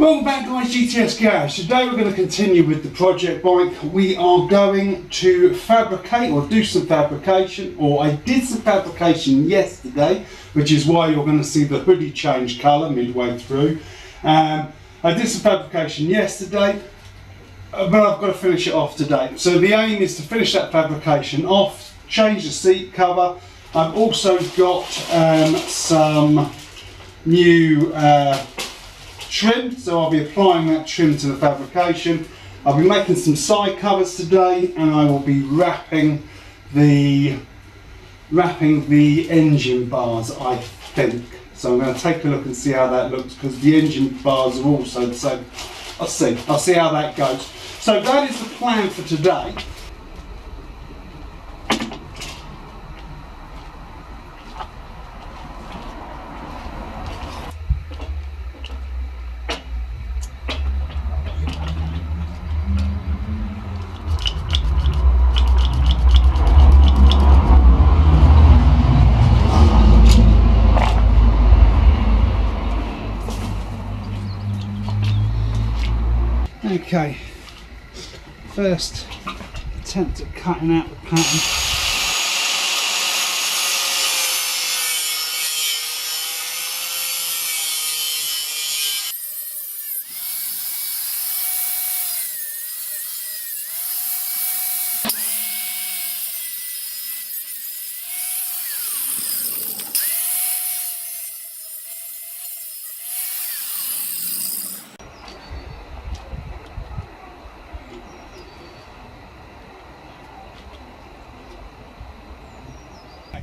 Welcome back guys, GTS Garage. Today we're going to continue with the project bike. We are going to fabricate or do some fabrication, or I did some fabrication yesterday, which is why you're going to see the hoodie change colour midway through. I did some fabrication yesterday, but I've got to finish it off today. So the aim is to finish that fabrication off, change the seat cover. I've also got some new trim, so I'll be applying that trim to the fabrication. I'll be making some side covers today, and I will be wrapping the engine bars, I think. So I'm going to take a look and see how that looks, because the engine bars are also the same. I'll see how that goes. So that is the plan for today. Okay, first attempt at cutting out the pattern.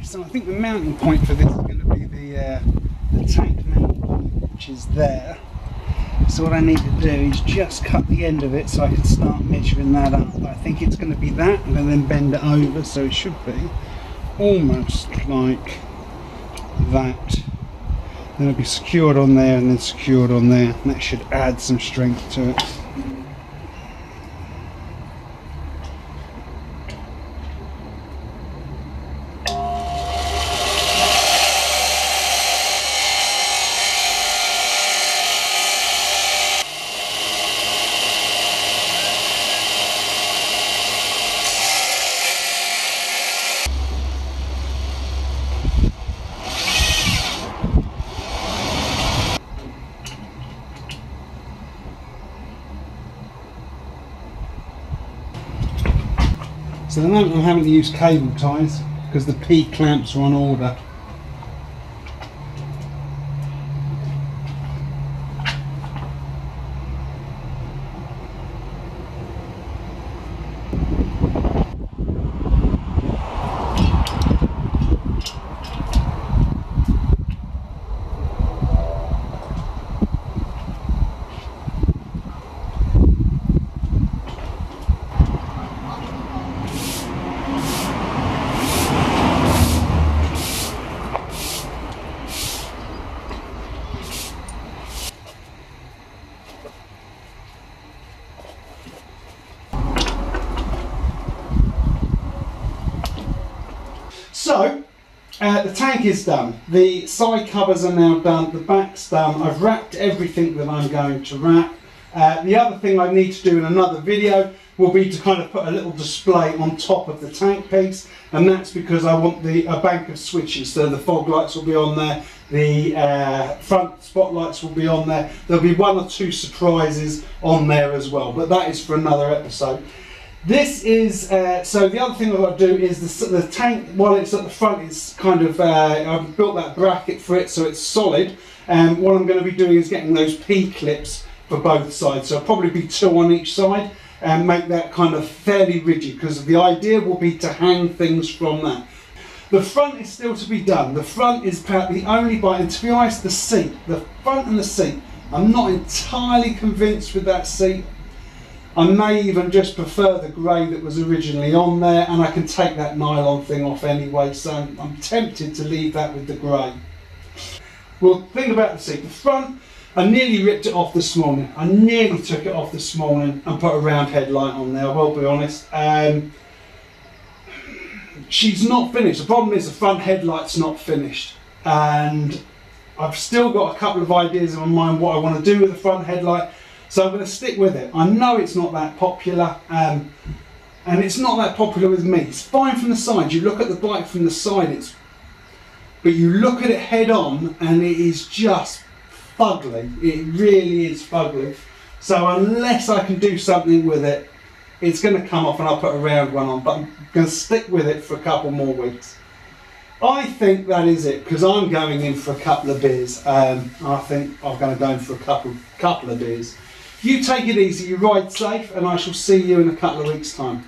So I think the mounting point for this is going to be the tank mounting point, which is there. So what I need to do is just cut the end of it so I can start measuring that up. I think it's going to be that, and then bend it over, so it should be almost like that. Then it'll be secured on there and then secured on there, and that should add some strength to it. So at the moment I'm having to use cable ties because the P clamps are on order. So, the tank is done, the side covers are now done, the back's done, I've wrapped everything that I'm going to wrap. The other thing I need to do in another video will be to kind of put a little display on top of the tank piece, and that's because I want a bank of switches, so the fog lights will be on there, the front spotlights will be on there, there'll be one or two surprises on there as well, but that is for another episode. This is, so the other thing I've got to do is the tank, while it's at the front, it's kind of, I've built that bracket for it so it's solid, and what I'm going to be doing is getting those P-clips for both sides, so I'll probably be two on each side and make that kind of fairly rigid, because the idea will be to hang things from that. The front is still to be done. The front is about the only bite, and to be honest, the seat, the front and the seat, I'm not entirely convinced with that seat. I may even just prefer the grey that was originally on there, and I can take that nylon thing off anyway, so I'm tempted to leave that with the grey. Well, think about the seat. The front, I nearly ripped it off this morning. I nearly took it off this morning and put a round headlight on there, I will be honest. She's not finished. The problem is the front headlight's not finished, and I've still got a couple of ideas in my mind what I want to do with the front headlight, so I'm going to stick with it. I know it's not that popular, and it's not that popular with me. It's fine from the side. You look at the bike from the side, but you look at it head on and it is just fugly. It really is fugly. So unless I can do something with it, it's going to come off and I'll put a round one on, but I'm going to stick with it for a couple more weeks. I think that is it, because I'm going in for a couple of beers. I think I'm going to go in for a couple of beers. You take it easy, you ride safe, and I shall see you in a couple of weeks' time.